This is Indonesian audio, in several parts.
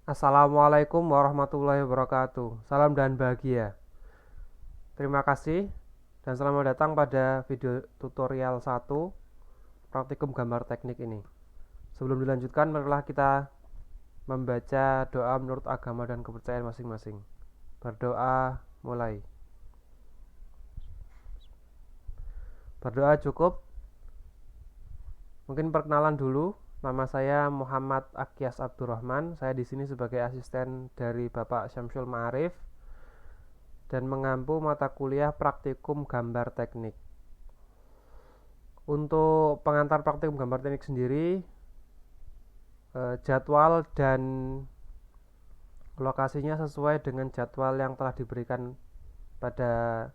Assalamualaikum warahmatullahi wabarakatuh. Salam dan bahagia. Terima kasih dan selamat datang pada video tutorial 1 praktikum gambar teknik ini. Sebelum dilanjutkan, marilah kita membaca doa menurut agama dan kepercayaan masing-masing. Berdoa mulai. Berdoa cukup. Mungkin perkenalan dulu. Nama saya Muhammad Akyas Abdurrahman. Saya di sini sebagai asisten dari Bapak Syamsul Ma'arif dan mengampu mata kuliah praktikum gambar teknik. Untuk pengantar praktikum gambar teknik sendiri, jadwal dan lokasinya sesuai dengan jadwal yang telah diberikan pada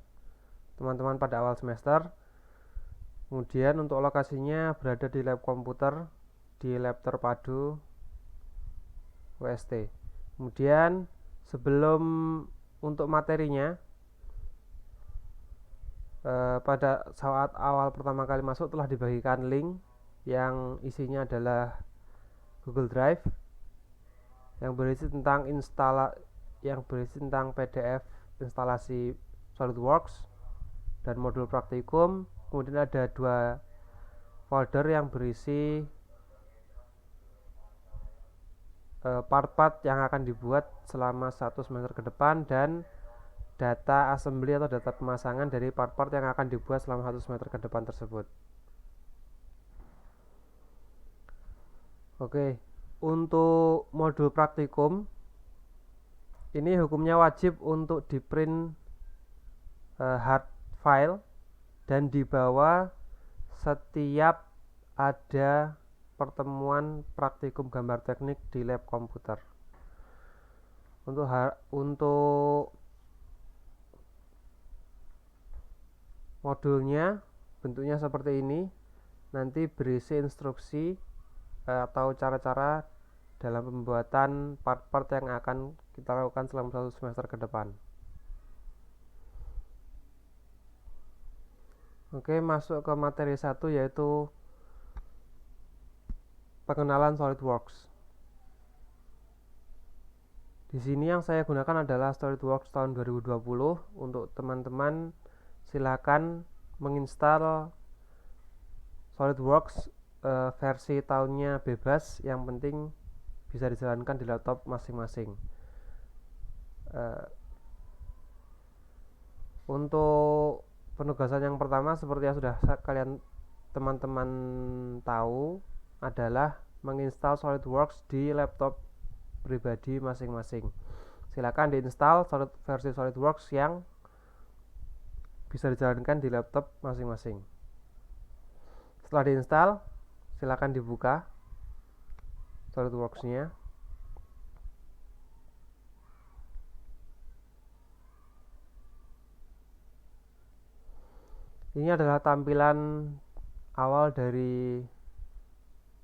teman-teman pada awal semester. Kemudian untuk lokasinya berada di lab komputer di lab terpadu WST. Kemudian sebelum untuk materinya, pada saat awal pertama kali masuk telah dibagikan link yang isinya adalah Google Drive yang berisi tentang PDF instalasi SolidWorks dan modul praktikum. Kemudian ada 2 folder yang berisi part-part yang akan dibuat selama 1 semester ke depan dan data assembly atau data pemasangan dari part-part yang akan dibuat selama 1 semester ke depan tersebut. Oke, untuk modul praktikum ini hukumnya wajib untuk di print hard file dan dibawa setiap ada pertemuan praktikum gambar teknik di lab komputer. Untuk modulnya bentuknya seperti ini, nanti berisi instruksi atau cara-cara dalam pembuatan part-part yang akan kita lakukan selama 1 semester ke depan. Oke, masuk ke materi 1 yaitu pengenalan SolidWorks. Di sini yang saya gunakan adalah SolidWorks tahun 2020. Untuk teman-teman silakan menginstal SolidWorks versi tahunnya bebas, yang penting bisa dijalankan di laptop masing-masing. Untuk penugasan yang pertama seperti yang sudah kalian teman-teman tahu adalah menginstal SolidWorks di laptop pribadi masing-masing. Silakan diinstal versi SolidWorks yang bisa dijalankan di laptop masing-masing. Setelah diinstal, silakan dibuka SolidWorks-nya. Ini adalah tampilan awal dari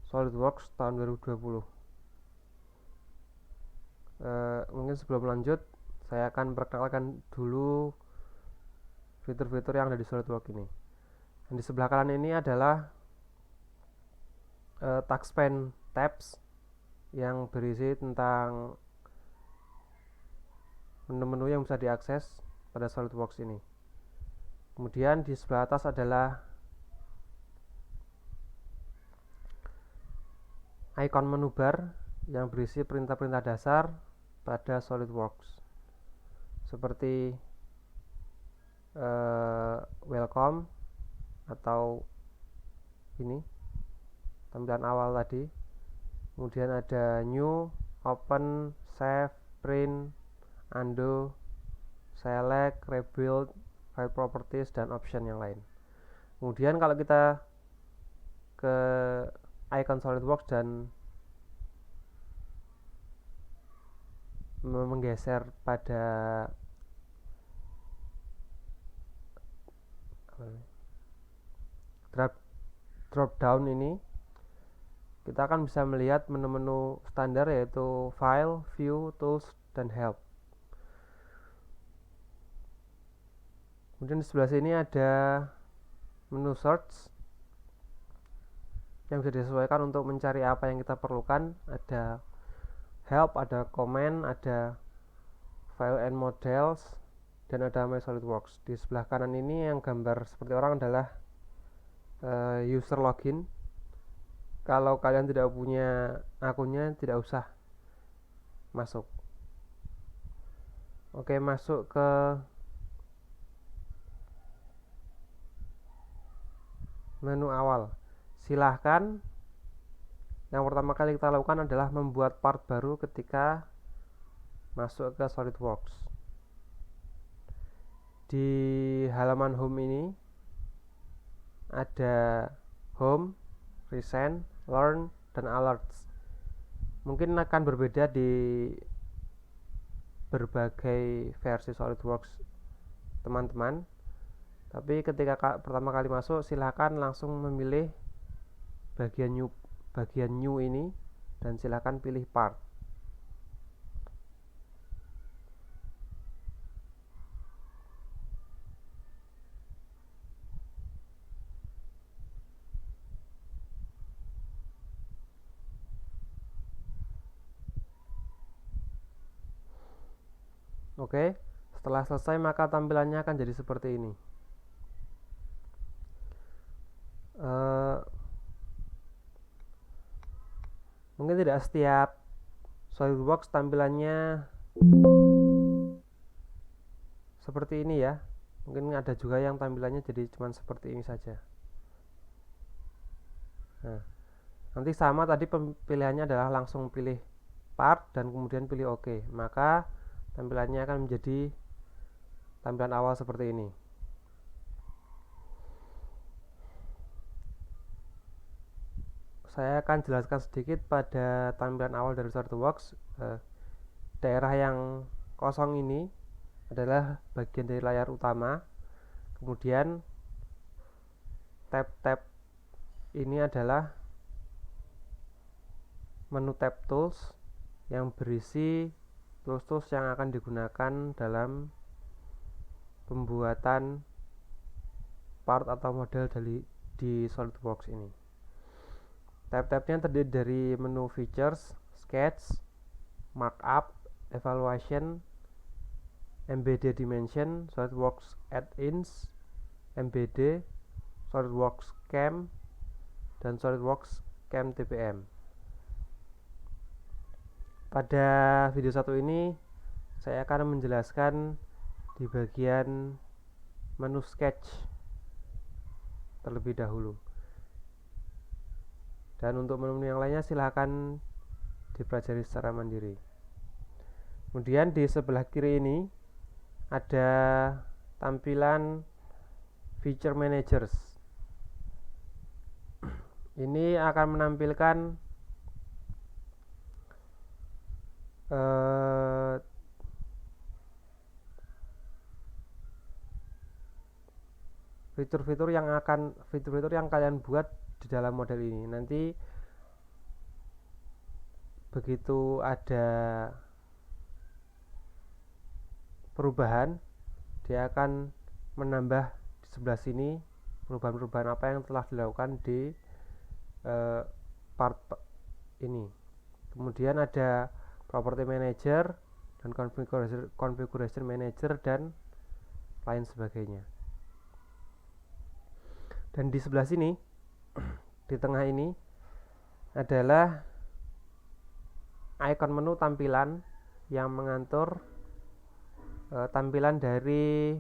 SolidWorks tahun 2020. Mungkin sebelum lanjut, saya akan perkenalkan dulu fitur-fitur yang ada di SolidWorks ini. Dan di sebelah kanan ini adalah touchpad tabs yang berisi tentang menu-menu yang bisa diakses pada SolidWorks ini. Kemudian di sebelah atas adalah ikon menu bar yang berisi perintah-perintah dasar pada SolidWorks seperti welcome atau ini tampilan awal tadi. Kemudian ada new, open, save, print, undo, select, rebuild, file properties, dan option yang lain. Kemudian kalau kita ke icon SolidWorks dan menggeser pada drop down ini, kita akan bisa melihat menu-menu standar yaitu file, view, tools, dan help. Kemudian di sebelah sini ada menu search yang bisa disesuaikan untuk mencari apa yang kita perlukan. Ada help, ada comment, ada file and models, dan ada My SolidWorks. Di sebelah kanan ini yang gambar seperti orang adalah user login. Kalau kalian tidak punya akunnya, tidak usah masuk. Oke, masuk ke menu awal. Silahkan, yang pertama kali kita lakukan adalah membuat part baru ketika masuk ke SolidWorks. Di halaman home ini ada home, recent, learn, dan alerts. Mungkin akan berbeda di berbagai versi SolidWorks teman-teman, tapi ketika pertama kali masuk silahkan langsung memilih bagian new ini dan silahkan pilih part. Oke, setelah selesai maka tampilannya akan jadi seperti ini. Mungkin tidak setiap SolidWorks tampilannya seperti ini ya. Mungkin ada juga yang tampilannya jadi cuma seperti ini saja. Nah, nanti sama tadi pilihannya adalah langsung pilih part dan kemudian pilih OK. Maka tampilannya akan menjadi tampilan awal seperti ini. Saya akan jelaskan sedikit pada tampilan awal dari SolidWorks. Daerah yang kosong ini adalah bagian dari layar utama. Kemudian tab-tab ini adalah menu tab tools yang berisi tools-tools yang akan digunakan dalam pembuatan part atau model di SolidWorks ini. Tab-tabnya terdiri dari menu features, sketch, markup, evaluation, embedded dimension, SolidWorks add-ins, MBD, SolidWorks CAM, dan SolidWorks CAM TPM. Pada video satu ini saya akan menjelaskan di bagian menu sketch terlebih dahulu. Dan untuk menu yang lainnya silahkan dipelajari secara mandiri. Kemudian di sebelah kiri ini ada tampilan feature managers. Ini akan menampilkan fitur-fitur yang kalian buat di dalam model ini. Nanti begitu ada perubahan, dia akan menambah di sebelah sini perubahan-perubahan apa yang telah dilakukan di part ini. Kemudian ada property manager dan configuration manager dan lain sebagainya. Dan di sebelah sini di tengah ini adalah icon menu tampilan yang mengatur tampilan dari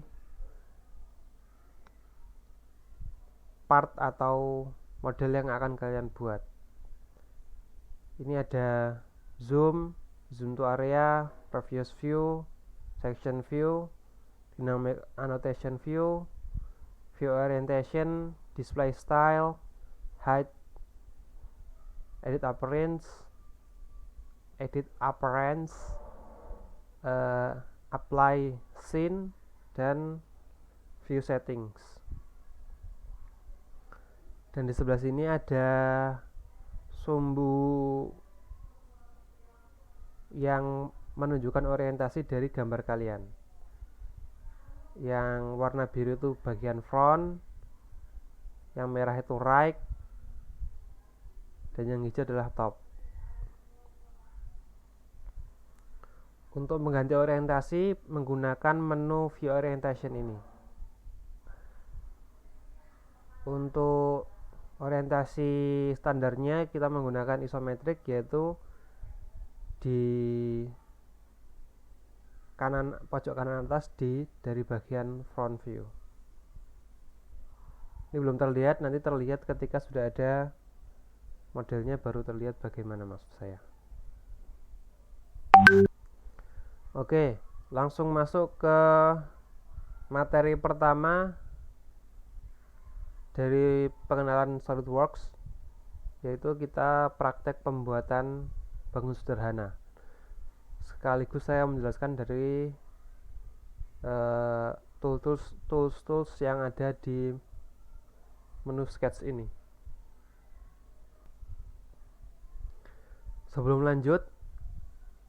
part atau model yang akan kalian buat. Ini ada zoom to area, previous view, section view, dynamic annotation view, view orientation, display style, height, edit appearance, apply scene, dan view settings. Dan di sebelah sini ada sumbu yang menunjukkan orientasi dari gambar kalian. Yang warna biru itu bagian front, yang merah itu right, dan yang hijau adalah top. Untuk mengganti orientasi menggunakan menu view orientation ini. Untuk orientasi standarnya kita menggunakan isometrik, yaitu di kanan pojok kanan atas dari bagian front view. Ini belum terlihat, nanti terlihat ketika sudah ada modelnya baru terlihat bagaimana maksud saya. Oke, langsung masuk ke materi pertama dari pengenalan SolidWorks, yaitu kita praktek pembuatan bangun sederhana. Sekaligus saya menjelaskan dari tools yang ada di menu sketch ini. Sebelum lanjut,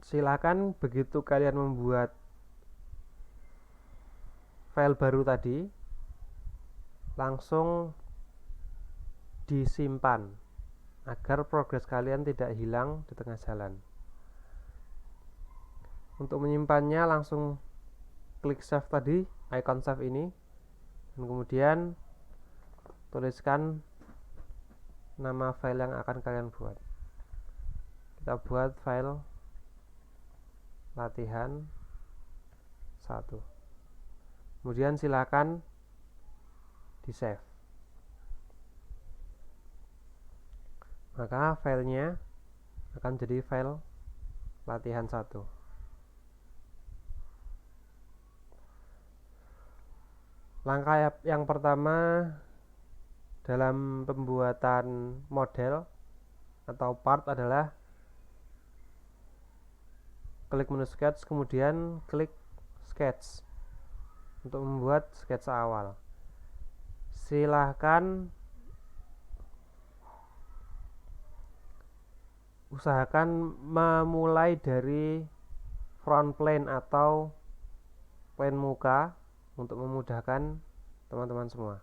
silakan begitu kalian membuat file baru tadi, langsung disimpan agar progres kalian tidak hilang di tengah jalan. Untuk menyimpannya langsung klik save tadi, icon save ini, dan kemudian tuliskan nama file yang akan kalian buat. Kita buat file latihan 1. Kemudian silakan di save. Maka filenya akan jadi file latihan 1. Langkah yang pertama dalam pembuatan model atau part adalah klik menu sketch, kemudian klik sketch untuk membuat sketsa awal. Silahkan usahakan memulai dari front plane atau plane muka untuk memudahkan teman-teman semua.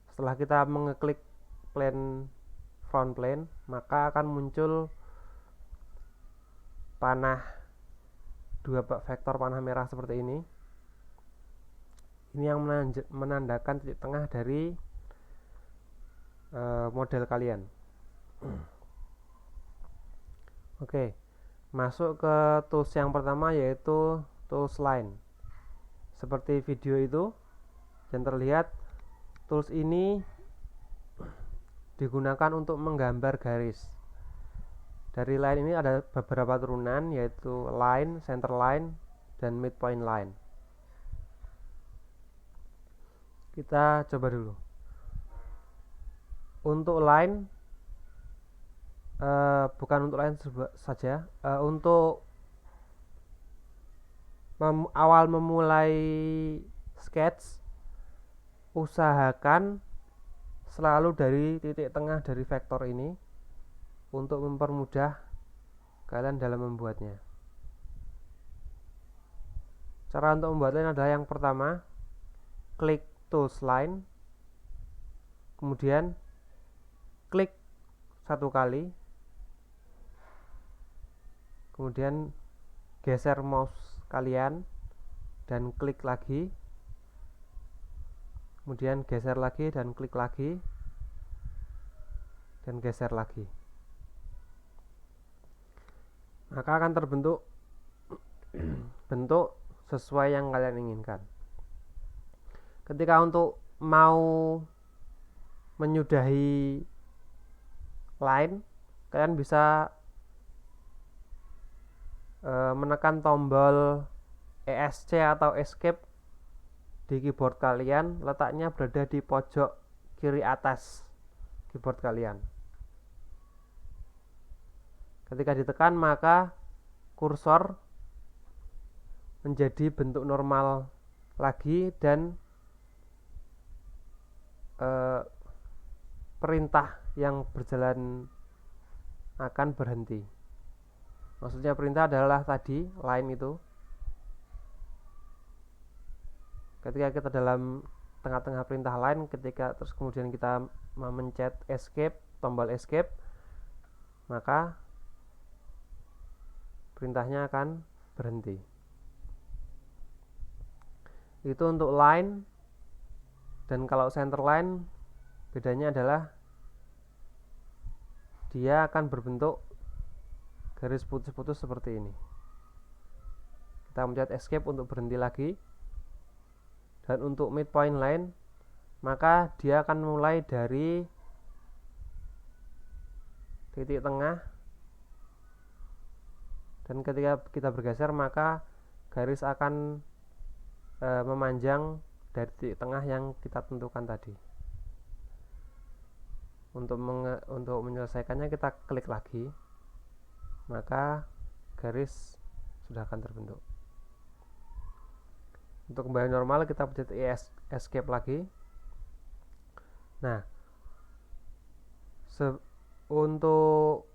Setelah kita mengeklik front plane, maka akan muncul panah dua vektor panah merah seperti ini. Ini yang menandakan titik tengah dari model kalian. Oke, masuk ke tools yang pertama, yaitu tools line. Seperti video itu yang terlihat, tools ini digunakan untuk menggambar garis. Dari line ini ada beberapa turunan, yaitu line, center line, dan midpoint line. Kita coba dulu. Untuk line, bukan untuk line saja, untuk awal memulai sketch, usahakan selalu dari titik tengah dari vektor ini untuk mempermudah kalian dalam membuatnya. Cara untuk membuat line adalah yang pertama, klik tools line, kemudian klik satu kali, kemudian geser mouse kalian dan klik lagi, kemudian geser lagi dan klik lagi, dan geser lagi. Maka akan terbentuk bentuk sesuai yang kalian inginkan. Ketika untuk mau menyudahi line, kalian bisa menekan tombol ESC atau escape di keyboard kalian, letaknya berada di pojok kiri atas keyboard kalian. Ketika ditekan, maka kursor menjadi bentuk normal lagi dan perintah yang berjalan akan berhenti. Maksudnya perintah adalah tadi line itu. Ketika kita dalam tengah-tengah perintah line, terus kemudian kita memencet escape, tombol escape, maka perintahnya akan berhenti. Itu untuk line. Dan kalau center line, bedanya adalah dia akan berbentuk garis putus-putus seperti ini. Kita mencet escape untuk berhenti lagi. Dan untuk midpoint line, maka dia akan mulai dari titik tengah, dan ketika kita bergeser maka garis akan memanjang dari titik tengah yang kita tentukan tadi. Untuk menyelesaikannya kita klik lagi, maka garis sudah akan terbentuk. Untuk kembali normal kita pencet escape lagi. Nah, untuk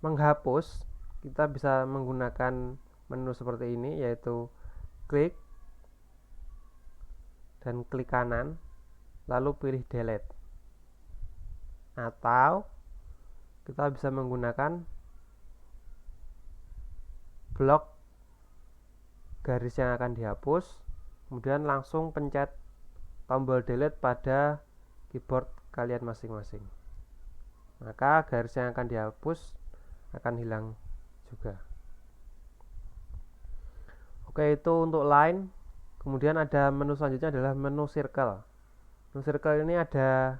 menghapus kita bisa menggunakan menu seperti ini, yaitu klik dan klik kanan lalu pilih delete, atau kita bisa menggunakan blok garis yang akan dihapus, kemudian langsung pencet tombol delete pada keyboard kalian masing-masing, maka garis yang akan dihapus akan hilang juga. Oke, itu untuk line. Kemudian ada menu selanjutnya adalah menu circle. Menu circle ini ada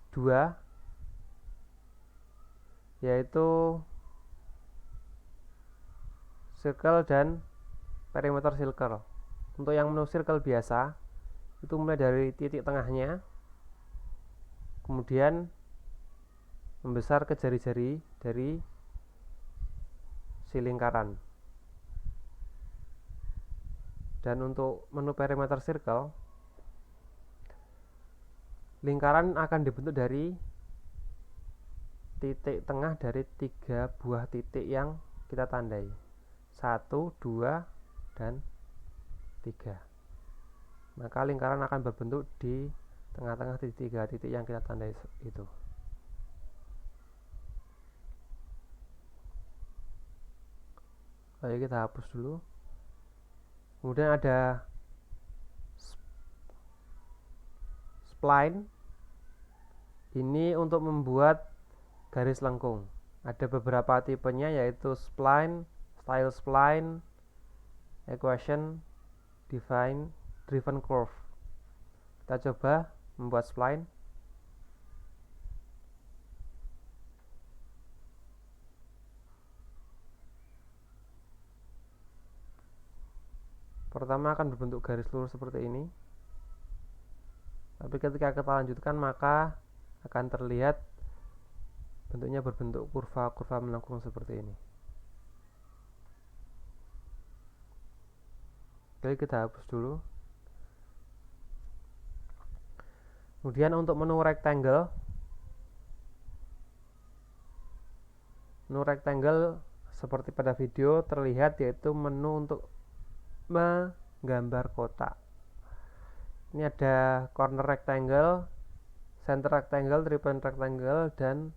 dua, yaitu circle dan perimeter circle. Untuk yang menu circle biasa, itu mulai dari titik tengahnya, kemudian membesar ke jari-jari dari si lingkaran. Dan untuk menu perimeter circle, lingkaran akan dibentuk dari titik tengah dari 3 buah titik yang kita tandai, 1, 2, dan 3. Maka lingkaran akan berbentuk di tengah-tengah 3 titik yang kita tandai itu. Lalu kita hapus dulu. Kemudian ada spline. Ini untuk membuat garis lengkung. Ada beberapa tipenya, yaitu spline, style spline, equation, driven curve. Kita coba membuat spline. Pertama akan berbentuk garis lurus seperti ini, tapi ketika kita lanjutkan maka akan terlihat bentuknya berbentuk kurva-kurva melengkung seperti ini. Oke, kita hapus dulu. Kemudian untuk menu rectangle seperti pada video terlihat, yaitu menu untuk menggambar kotak. Ini ada corner rectangle, center rectangle, 3 point rectangle, dan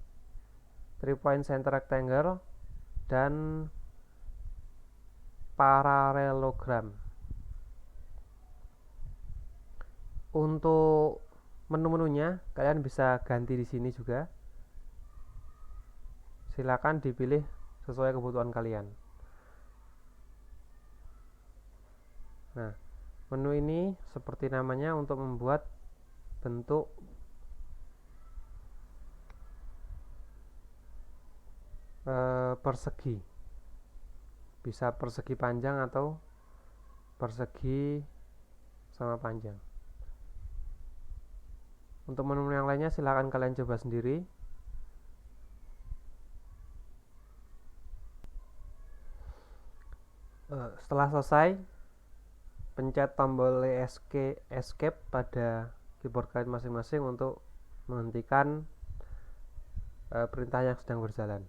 3 point center rectangle, dan parallelogram. Untuk menu-menunya kalian bisa ganti di sini juga. Silakan dipilih sesuai kebutuhan kalian. Nah, menu ini seperti namanya untuk membuat bentuk persegi. Bisa persegi panjang atau persegi sama panjang. Untuk menu yang lainnya silakan kalian coba sendiri. Setelah selesai, pencet tombol escape pada keyboard kalian masing-masing untuk menghentikan perintah yang sedang berjalan.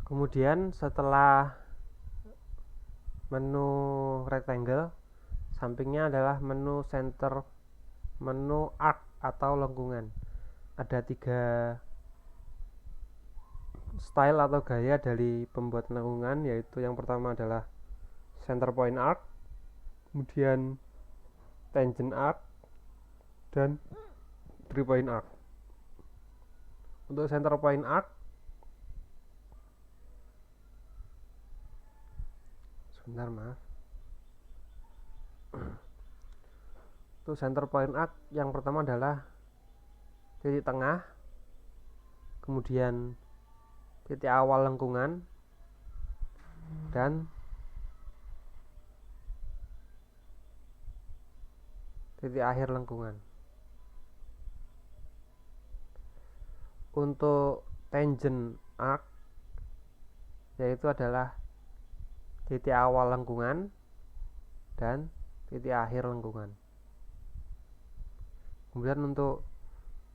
Kemudian setelah menu rectangle, sampingnya adalah menu center, menu arc atau lengkungan. Ada 3 style atau gaya dari pembuat lengkungan, yaitu yang pertama adalah center point arc, kemudian tangent arc, dan 3 point arc. Untuk center point arc, sebentar maaf. Untuk center point arc yang pertama adalah titik tengah, kemudian titik awal lengkungan, dan titik akhir lengkungan. Untuk tangent arc, yaitu adalah titik awal lengkungan dan titik akhir lengkungan. Kemudian untuk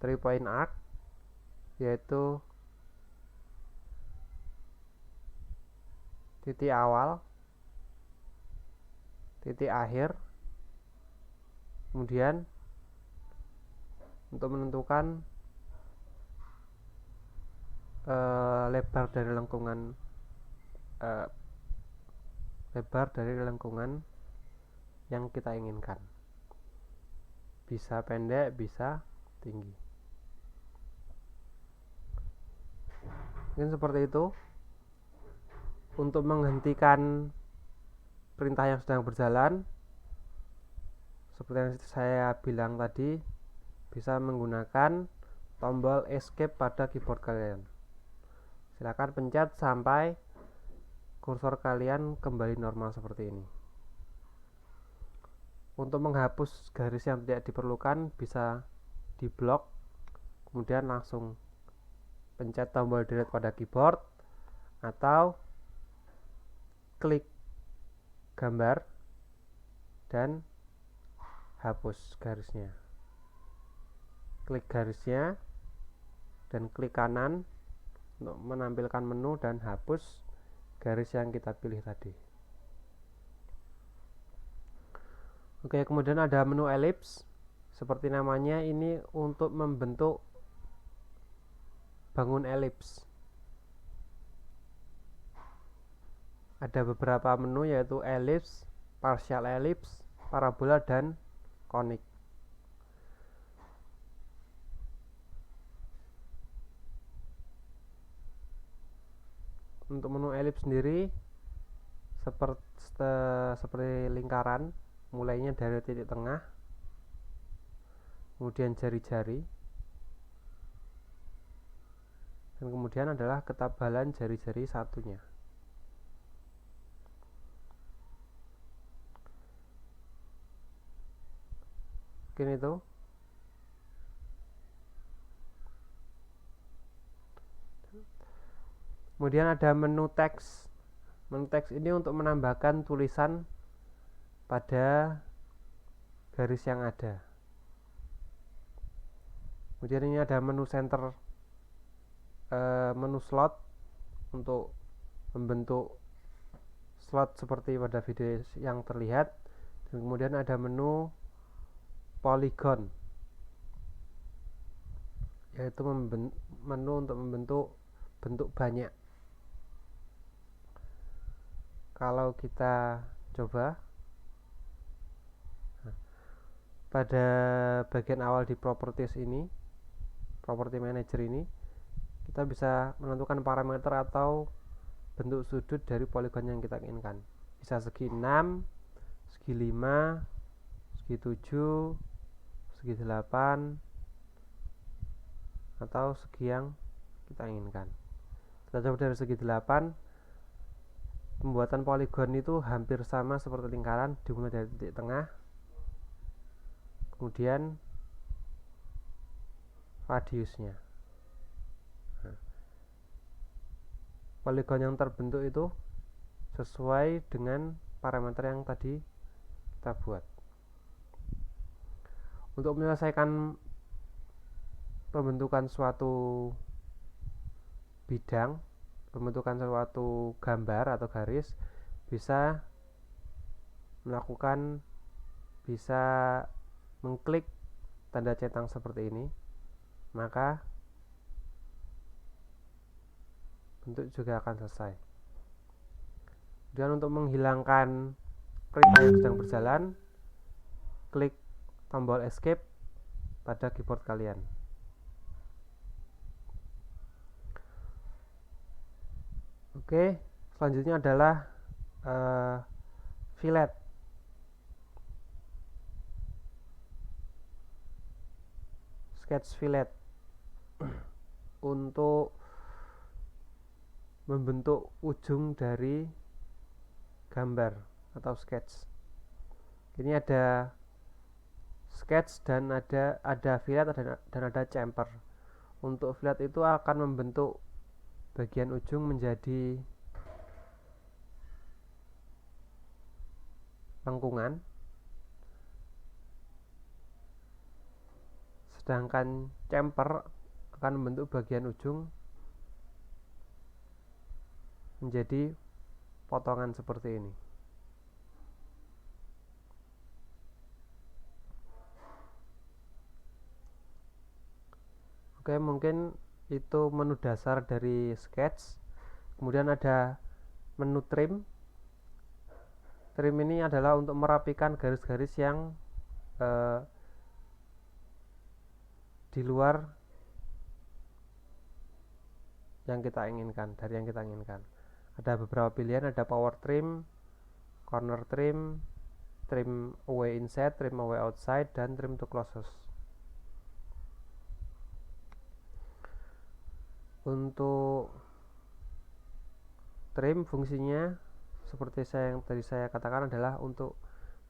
3 point arc, yaitu titik awal, titik akhir, kemudian untuk menentukan lebar dari lengkungan yang kita inginkan, bisa pendek, bisa tinggi. Mungkin seperti itu. Untuk menghentikan perintah yang sedang berjalan, seperti yang saya bilang tadi, bisa menggunakan tombol escape pada keyboard kalian. Silakan pencet sampai kursor kalian kembali normal seperti ini. Untuk menghapus garis yang tidak diperlukan, bisa diblok, kemudian langsung pencet tombol delete pada keyboard, atau klik gambar dan hapus garisnya. Klik garisnya dan klik kanan untuk menampilkan menu dan hapus garis yang kita pilih tadi. Oke, kemudian ada menu ellipse. Seperti namanya, ini untuk membentuk bangun elips. Ada beberapa menu, yaitu ellipse, partial ellipse, parabola, dan konik. Untuk menu ellipse sendiri seperti lingkaran, mulainya dari titik tengah, kemudian jari-jari, dan kemudian adalah ketebalan jari-jari satunya. Mungkin itu. Kemudian ada menu teks. Menu teks ini untuk menambahkan tulisan pada garis yang ada. Kemudian ini ada menu center, menu slot untuk membentuk slot seperti pada video yang terlihat. Dan kemudian ada menu polygon, yaitu menu untuk membentuk bentuk banyak. Kalau kita coba, pada bagian awal di properties ini, property manager ini, kita bisa menentukan parameter atau bentuk sudut dari poligon yang kita inginkan. Bisa segi 6, segi 5, segi 7, segi 8, atau segi yang kita inginkan. Kita coba dari segi 8. Pembuatan poligon itu hampir sama seperti lingkaran, dimulai dari titik tengah, kemudian radiusnya. Poligon yang terbentuk itu sesuai dengan parameter yang tadi kita buat. Untuk menyelesaikan pembentukan suatu bidang, pembentukan suatu gambar atau garis bisa mengklik tanda centang seperti ini, maka bentuk juga akan selesai. Dan untuk menghilangkan perintah yang sedang berjalan, klik tombol escape pada keyboard kalian. Oke, selanjutnya adalah fillet. Sketch fillet untuk membentuk ujung dari gambar atau sketch. Ini ada sketch dan ada fillet dan ada chamfer. Untuk fillet itu akan membentuk bagian ujung menjadi lengkungan, sedangkan chamfer akan membentuk bagian ujung menjadi potongan seperti ini. Oke, mungkin itu menu dasar dari sketch. Kemudian ada menu trim. Trim ini adalah untuk merapikan garis-garis yang di luar yang kita inginkan, dari yang kita inginkan. Ada beberapa pilihan, ada power trim, corner trim, trim away inside, trim away outside, dan trim to closest. Untuk trim fungsinya seperti yang tadi saya katakan adalah untuk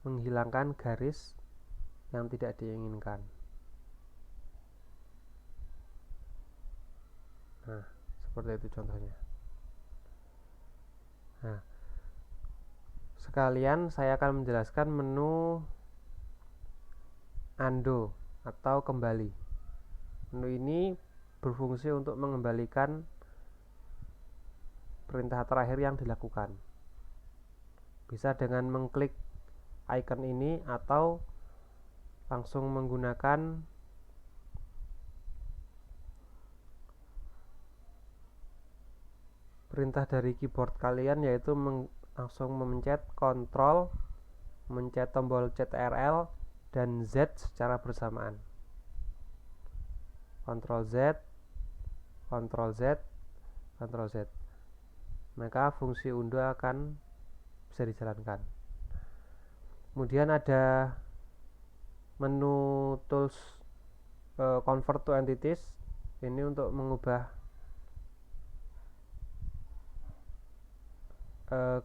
menghilangkan garis yang tidak diinginkan. Nah, seperti itu contohnya. Nah, sekalian saya akan menjelaskan menu undo atau kembali. Menu ini berfungsi untuk mengembalikan perintah terakhir yang dilakukan. Bisa dengan mengklik icon ini atau langsung menggunakan perintah dari keyboard kalian, yaitu langsung memencet Ctrl, memencet tombol Ctrl dan Z secara bersamaan. Ctrl Z, Ctrl Z, Ctrl Z. Maka fungsi undo akan bisa dijalankan. Kemudian ada menu tools convert to entities. Ini untuk mengubah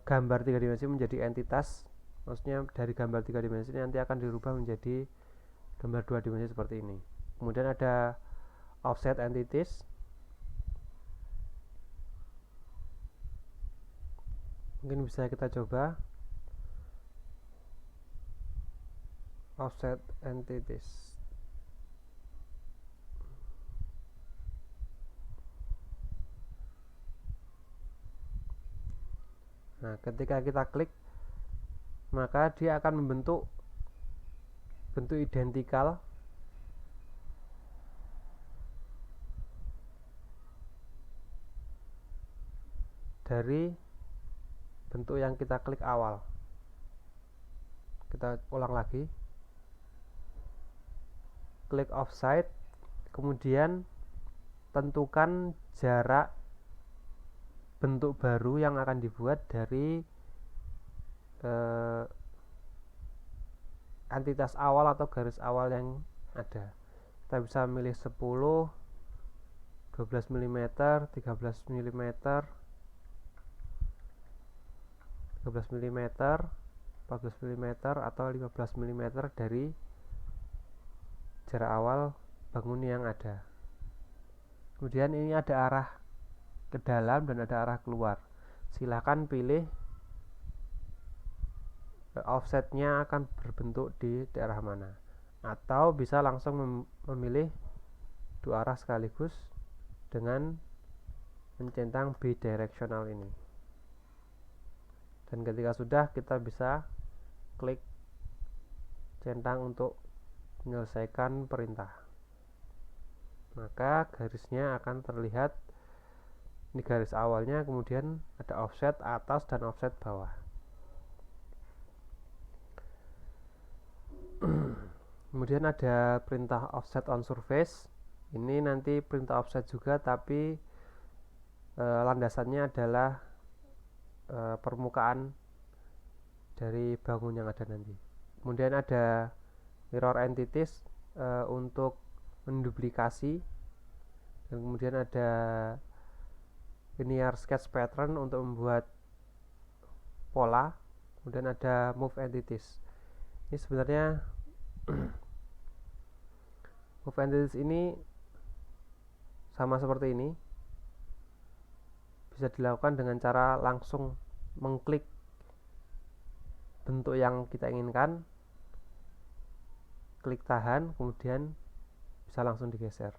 gambar 3 dimensi menjadi entitas. Maksudnya dari gambar 3 dimensi nanti akan dirubah menjadi gambar 2 dimensi seperti ini. Kemudian ada offset entities. Mungkin bisa kita coba offset entities. Nah, ketika kita klik, maka dia akan membentuk bentuk identikal dari bentuk yang kita klik awal. Kita ulang lagi, klik offset, kemudian tentukan jarak bentuk baru yang akan dibuat dari entitas awal atau garis awal yang ada. Kita bisa milih 10, 12 mm, 13 mm, 13 mm, 14 mm, atau 15 mm dari jarak awal bangun yang ada. Kemudian ini ada arah ke dalam dan ada arah keluar. Silahkan pilih offsetnya akan berbentuk di daerah mana, atau bisa langsung memilih dua arah sekaligus dengan mencentang bidirectional ini. Dan ketika sudah, kita bisa klik centang untuk menyelesaikan perintah. Maka garisnya akan terlihat, ini garis awalnya, kemudian ada offset atas dan offset bawah. Kemudian ada perintah offset on surface. Ini nanti perintah offset juga, tapi landasannya adalah permukaan dari bangun yang ada nanti. Kemudian ada mirror entities untuk menduplikasi, dan kemudian ada linear sketch pattern untuk membuat pola. Kemudian ada move entities. Ini sebenarnya move entities ini sama seperti ini, bisa dilakukan dengan cara langsung mengklik bentuk yang kita inginkan, klik tahan, kemudian bisa langsung digeser.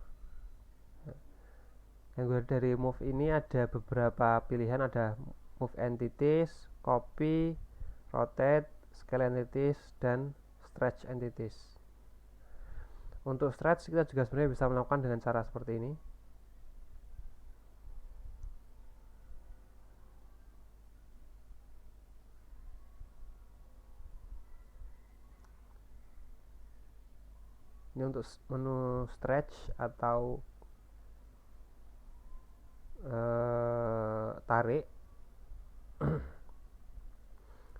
Yang dari move ini ada beberapa pilihan, ada move entities, copy, rotate, scale entities, dan stretch entities. Untuk stretch kita juga sebenarnya bisa melakukan dengan cara seperti ini. Ini untuk menu stretch atau tarik.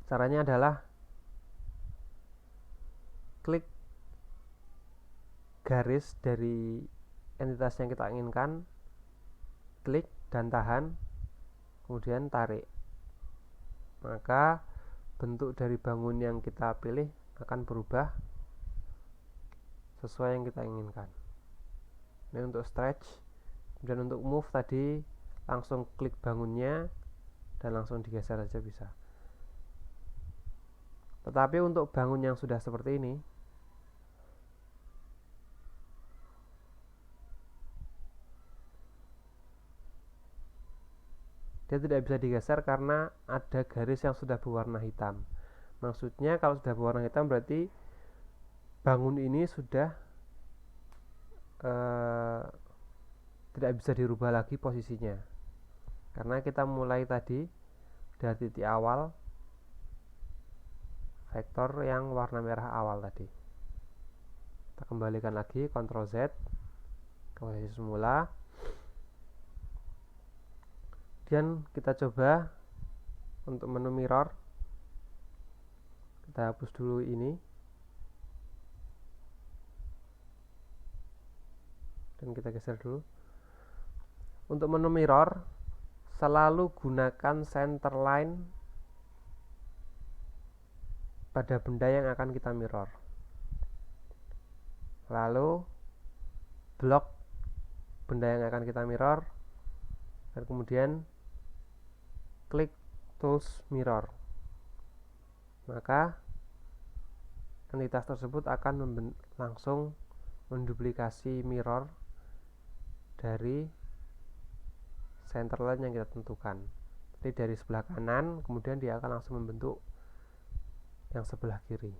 Caranya adalah klik garis dari entitas yang kita inginkan, klik dan tahan, kemudian tarik. Maka bentuk dari bangun yang kita pilih akan berubah sesuai yang kita inginkan. Ini untuk stretch. Kemudian untuk move tadi langsung klik bangunnya dan langsung digeser saja bisa. Tetapi untuk bangun yang sudah seperti ini, dia tidak bisa digeser karena ada garis yang sudah berwarna hitam. Maksudnya kalau sudah berwarna hitam berarti bangun ini sudah tidak bisa dirubah lagi posisinya, karena kita mulai tadi dari titik awal vektor yang warna merah awal tadi. Kita kembalikan lagi, Ctrl Z ke posisi semula. Kemudian kita coba untuk menu mirror, kita hapus dulu ini dan kita geser dulu. Untuk menu mirror, selalu gunakan center line pada benda yang akan kita mirror. Lalu blok benda yang akan kita mirror, dan kemudian klik tools mirror. Maka entitas tersebut akan langsung menduplikasi mirror dari center line yang kita tentukan. Jadi dari sebelah kanan, kemudian dia akan langsung membentuk yang sebelah kiri.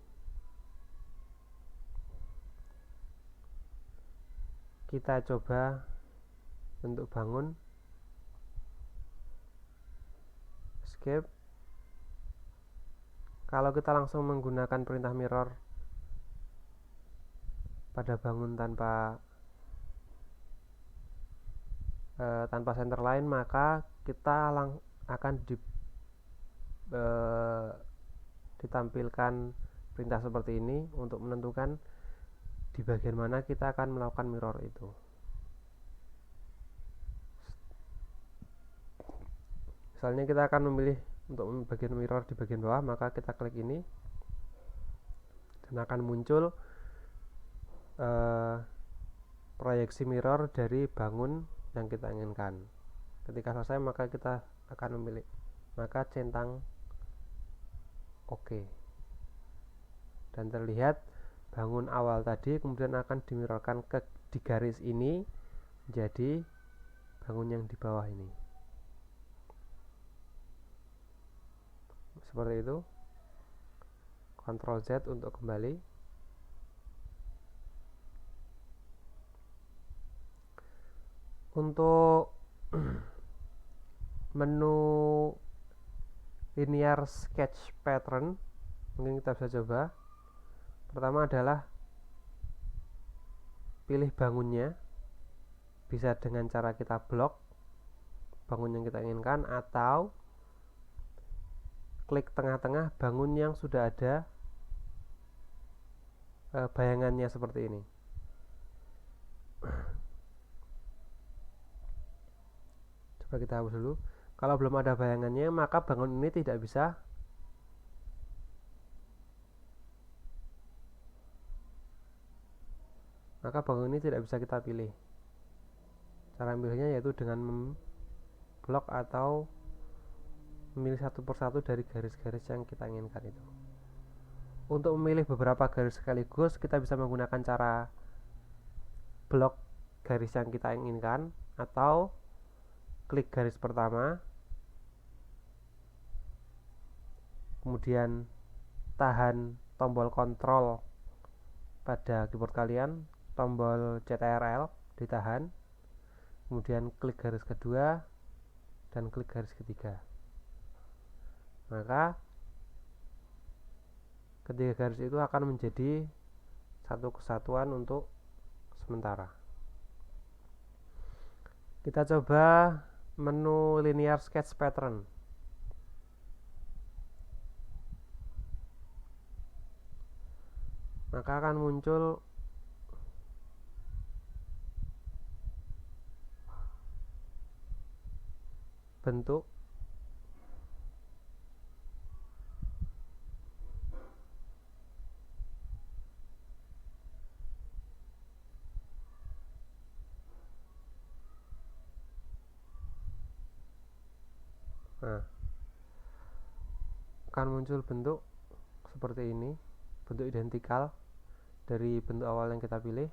Kita coba bentuk bangun, escape. Kalau kita langsung menggunakan perintah mirror pada bangun tanpa center line, maka kita akan ditampilkan perintah seperti ini untuk menentukan di bagian mana kita akan melakukan mirror itu. Misalnya kita akan memilih untuk bagian mirror di bagian bawah, maka kita klik ini dan akan muncul proyeksi mirror dari bangun yang kita inginkan. Ketika selesai, maka kita akan memilih, maka centang OK, dan terlihat bangun awal tadi kemudian akan dimirrorkan di garis ini menjadi bangun yang di bawah ini. seperti itu. Ctrl Z untuk kembali. Untuk menu linear sketch pattern, mungkin kita bisa coba. Pertama adalah pilih bangunnya, bisa dengan cara kita blok bangun yang kita inginkan, atau klik tengah-tengah bangun yang sudah ada bayangannya seperti ini. Coba kita hapus dulu. Kalau belum ada bayangannya, maka bangun ini tidak bisa kita pilih. Cara memilihnya yaitu dengan memblok atau memilih satu persatu dari garis-garis yang kita inginkan itu. Untuk memilih beberapa garis sekaligus, kita bisa menggunakan cara blok garis yang kita inginkan, atau klik garis pertama, kemudian tahan tombol kontrol pada keyboard kalian, tombol CTRL ditahan, kemudian klik garis kedua dan klik garis ketiga. Maka ketiga garis itu akan menjadi satu kesatuan untuk sementara. Kita coba menu linear sketch pattern. Maka akan muncul bentuk akan muncul bentuk seperti ini, bentuk identikal dari bentuk awal yang kita pilih.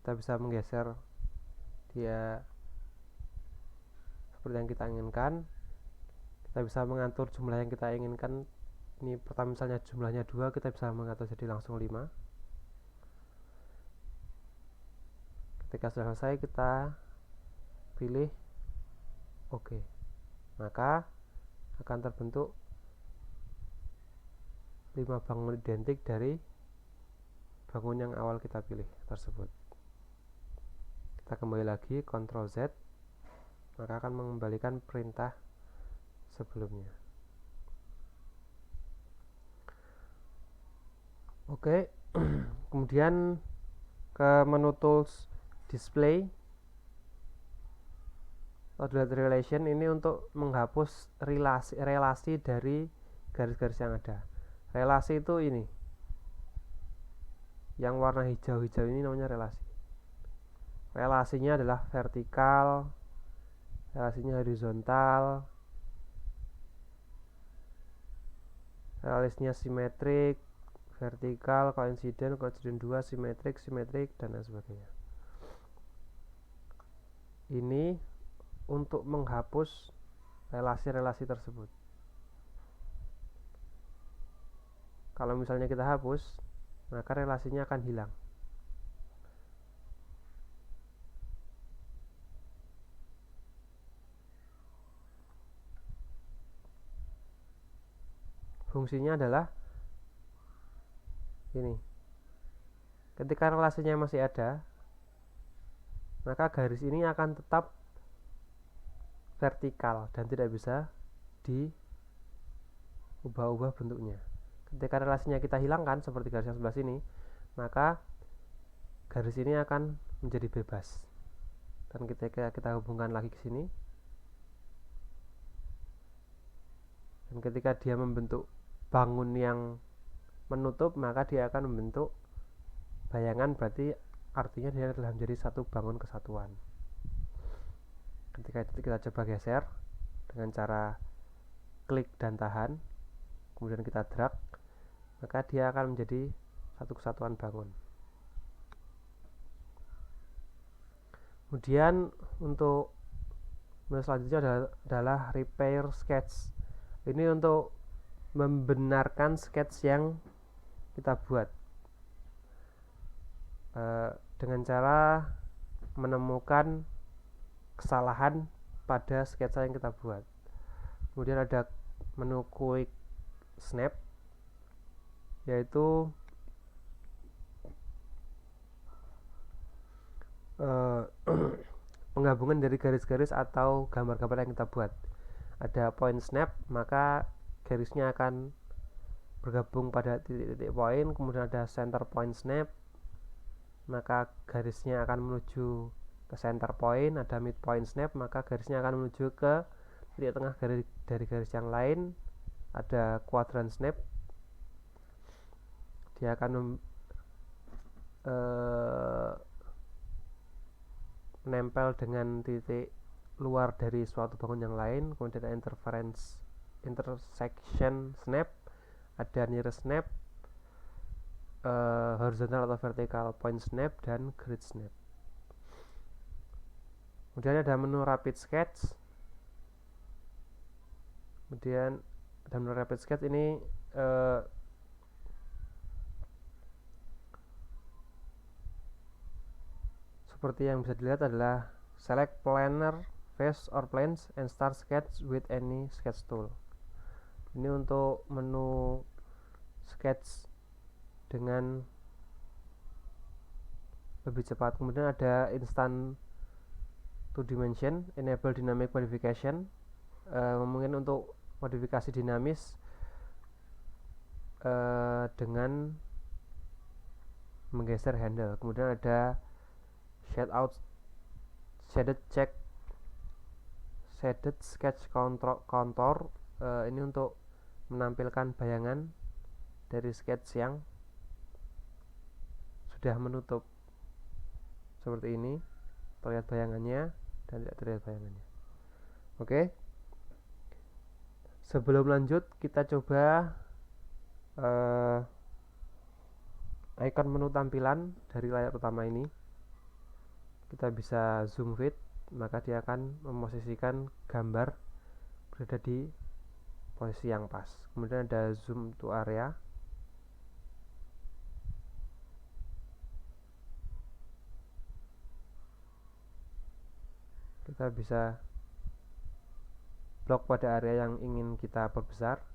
Kita bisa menggeser dia seperti yang kita inginkan. Kita bisa mengatur jumlah yang kita inginkan. Ini pertama misalnya jumlahnya 2, kita bisa mengatur jadi langsung 5. Ketika sudah selesai, kita pilih OK. Maka akan terbentuk 5 bangun identik dari bangun yang awal kita pilih tersebut. Kita kembali lagi, Ctrl Z, maka akan mengembalikan perintah sebelumnya. Oke, kemudian ke menu tools display Coordinate relation. Ini untuk menghapus relasi dari garis-garis yang ada. Relasi itu ini, yang warna hijau-hijau ini namanya relasi. Relasinya adalah vertikal, relasinya horizontal, relasinya simetrik, vertikal, koinsiden 2, simetrik, dan lain sebagainya. Ini untuk menghapus relasi-relasi tersebut. Kalau misalnya kita hapus, maka relasinya akan hilang. Fungsinya adalah ini. Ketika relasinya masih ada, maka garis ini akan tetap vertikal dan tidak bisa diubah-ubah bentuknya. Ketika relasinya kita hilangkan seperti garis yang sebelah sini, maka garis ini akan menjadi bebas. Dan ketika kita hubungkan lagi ke sini, dan ketika dia membentuk bangun yang menutup, maka dia akan membentuk bayangan, berarti artinya dia adalah menjadi satu bangun kesatuan. Ketika itu kita coba geser dengan cara klik dan tahan, kemudian kita drag, maka dia akan menjadi satu kesatuan bangun. Kemudian untuk menu selanjutnya adalah repair sketch. Ini untuk membenarkan sketch yang kita buat dengan cara menemukan kesalahan pada sketsa yang kita buat. Kemudian ada menu quick snap, yaitu penggabungan dari garis-garis atau gambar-gambar yang kita buat. Ada point snap, maka garisnya akan bergabung pada titik-titik poin. Kemudian ada center point snap, maka garisnya akan menuju ke center point. Ada mid point snap, maka garisnya akan menuju ke titik tengah dari garis yang lain. Ada quadrant snap, dia akan menempel dengan titik luar dari suatu bangun yang lain. Kemudian ada intersection snap, ada nearest snap, horizontal atau vertical point snap, dan grid snap. Kemudian ada menu rapid sketch. Kemudian ada menu rapid sketch ini seperti yang bisa dilihat adalah select planar, face or planes and start sketch with any sketch tool. Ini untuk menu sketch dengan lebih cepat. Kemudian ada instant two dimension, enable dynamic modification, mungkin untuk modifikasi dinamis dengan menggeser handle. Kemudian ada shaded sketch contour, ini untuk menampilkan bayangan dari sketch yang sudah menutup. Seperti ini, terlihat bayangannya dan tidak terlihat bayangannya. Oke, sebelum lanjut kita coba icon menu tampilan dari layar utama ini. Kita bisa zoom fit, maka dia akan memosisikan gambar berada di posisi yang pas. Kemudian ada zoom to area, kita bisa blok pada area yang ingin kita perbesar,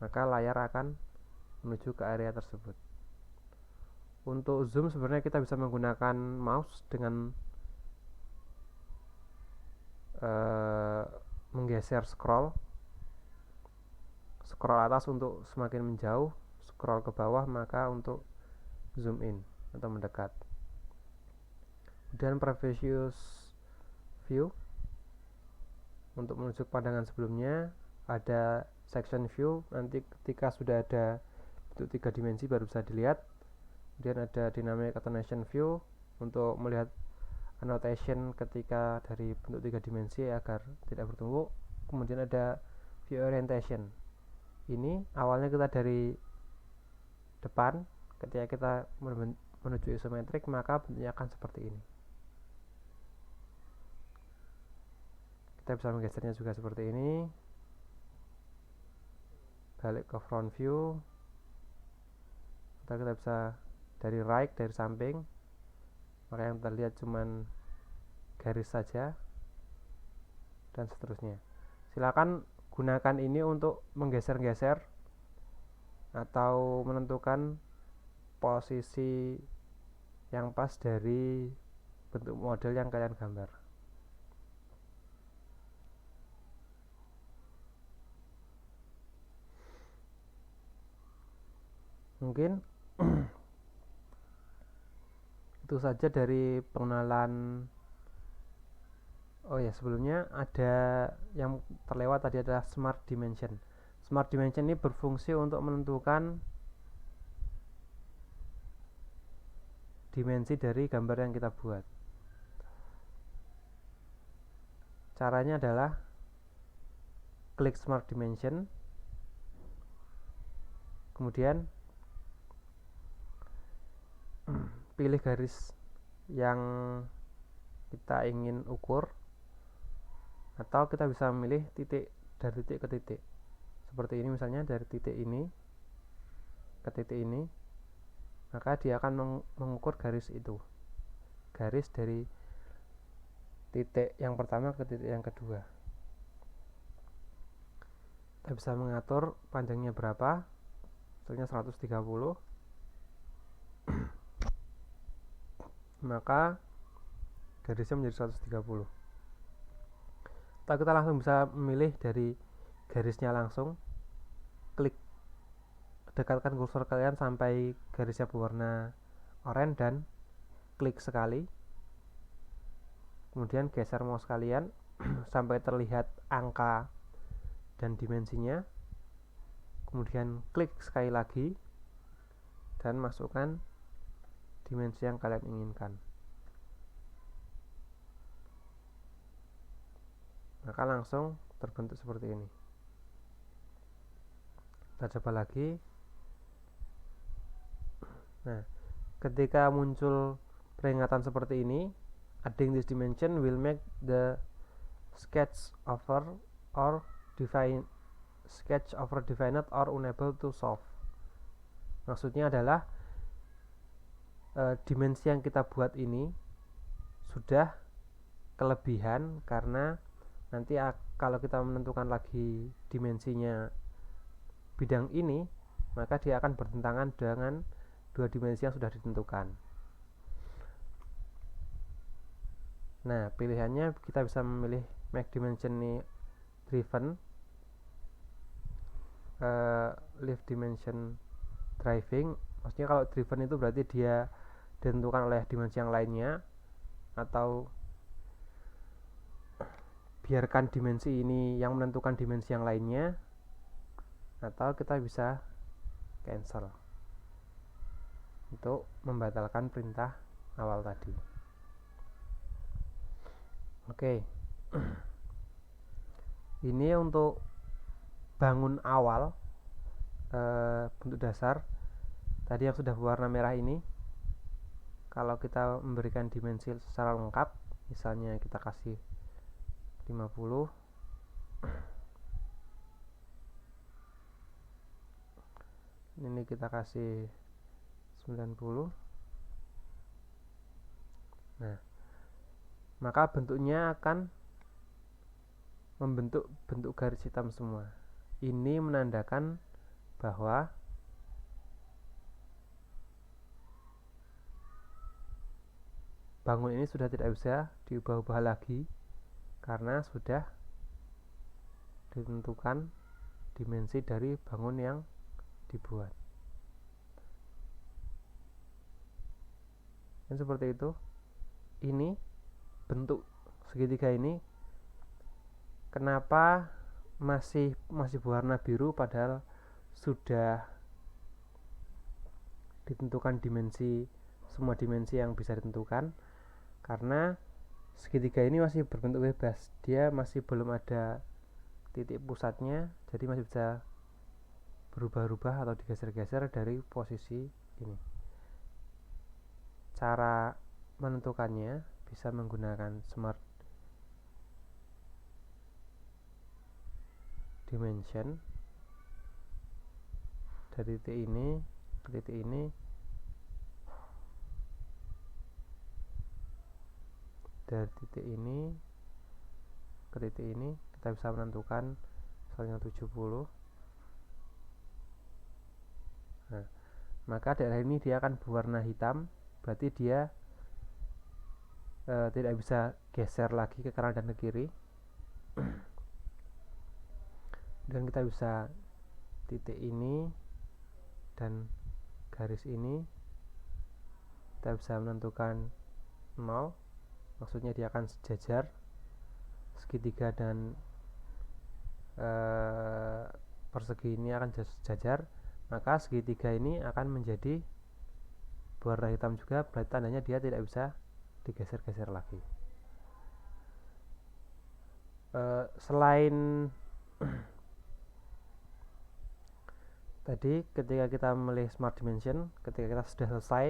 maka layar akan menuju ke area tersebut. Untuk zoom sebenarnya kita bisa menggunakan mouse dengan menggeser scroll atas untuk semakin menjauh, scroll ke bawah maka untuk zoom in atau mendekat. Kemudian previous view untuk menuju ke pandangan sebelumnya. Ada section view, nanti ketika sudah ada bentuk 3 dimensi baru bisa dilihat. Kemudian ada dynamic attenuation view untuk melihat annotation ketika dari bentuk 3 dimensi agar tidak bertumpuk. Kemudian ada view orientation, ini awalnya kita dari depan, ketika kita menuju isometrik maka bentuknya akan seperti ini. Kita bisa menggesernya juga seperti ini. Balik ke front view, kita bisa dari right, dari samping, maka yang terlihat cuman garis saja dan seterusnya. Silakan gunakan ini untuk menggeser-geser atau menentukan posisi yang pas dari bentuk model yang kalian gambar. Mungkin itu saja dari pengenalan. Oh ya, sebelumnya ada yang terlewat tadi adalah Smart Dimension. Smart Dimension ini berfungsi untuk menentukan dimensi dari gambar yang kita buat. Caranya adalah klik Smart Dimension, kemudian pilih garis yang kita ingin ukur, atau kita bisa memilih titik dari titik ke titik. seperti ini, misalnya dari titik ini ke titik ini, maka dia akan mengukur garis itu, garis dari titik yang pertama ke titik yang kedua. Kita bisa mengatur panjangnya berapa, misalnya 130, maka garisnya menjadi 130. Atau kita langsung bisa memilih dari garisnya langsung, klik, dekatkan kursor kalian sampai garisnya berwarna oranye dan klik sekali, kemudian geser mouse kalian sampai terlihat angka dan dimensinya, kemudian klik sekali lagi dan masukkan dimensi yang kalian inginkan. Maka langsung terbentuk seperti ini. Kita coba lagi. Nah, ketika muncul peringatan seperti ini, adding this dimension will make the sketch over defined or unable to solve. Maksudnya adalah dimensi yang kita buat ini sudah kelebihan, karena nanti kalau kita menentukan lagi dimensinya bidang ini, maka dia akan bertentangan dengan dua dimensi yang sudah ditentukan. Nah, pilihannya kita bisa memilih make dimension driven, leave dimension driving. Maksudnya kalau driven itu berarti dia ditentukan oleh dimensi yang lainnya, atau biarkan dimensi ini yang menentukan dimensi yang lainnya, atau kita bisa cancel untuk membatalkan perintah awal tadi. Oke. Ini untuk bangun awal bentuk dasar tadi yang sudah berwarna merah ini. Kalau kita memberikan dimensi secara lengkap, misalnya kita kasih 50, ini kita kasih 90. Nah, maka bentuknya akan membentuk bentuk garis hitam semua. Ini menandakan bahwa bangun ini sudah tidak bisa diubah-ubah lagi, karena sudah ditentukan dimensi dari bangun yang dibuat. Dan seperti itu. Ini bentuk segitiga ini kenapa masih berwarna biru, padahal sudah ditentukan semua dimensi yang bisa ditentukan, karena segitiga ini masih berbentuk bebas, dia masih belum ada titik pusatnya, jadi masih bisa berubah-ubah atau digeser-geser dari posisi ini. Cara menentukannya bisa menggunakan smart dimension. Dari titik ini ke titik ini, dari titik ini ke titik ini, kita bisa menentukan misalnya 70. Nah, maka daerah ini dia akan berwarna hitam, berarti dia tidak bisa geser lagi ke kanan dan ke kiri. Dan kita bisa titik ini dan garis ini kita bisa menentukan 0, maksudnya dia akan sejajar, segitiga dan persegi ini akan sejajar, maka segitiga ini akan menjadi berwarna hitam juga, berarti tandanya dia tidak bisa digeser-geser lagi. Selain tadi ketika kita memilih smart dimension, ketika kita sudah selesai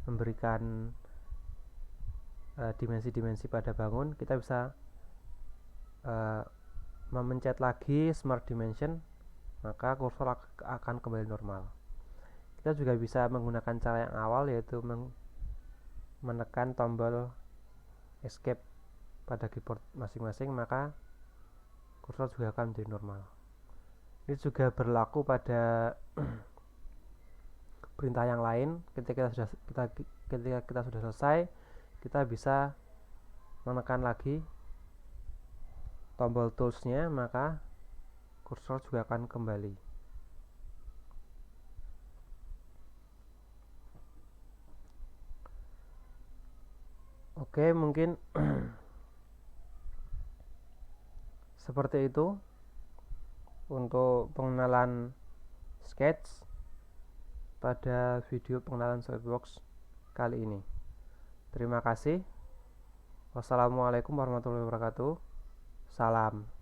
memberikan dimensi-dimensi pada bangun, kita bisa memencet lagi smart dimension maka kursor akan kembali normal. Kita juga bisa menggunakan cara yang awal, yaitu menekan tombol escape pada keyboard masing-masing, maka kursor juga akan menjadi normal. Ini juga berlaku pada perintah yang lain. Ketika kita sudah selesai, kita bisa menekan lagi tombol toolsnya, maka kursor juga akan kembali. Oke, mungkin seperti itu untuk pengenalan Sketch pada video pengenalan SolidWorks kali ini. Terima kasih. Wassalamualaikum warahmatullahi wabarakatuh. Salam.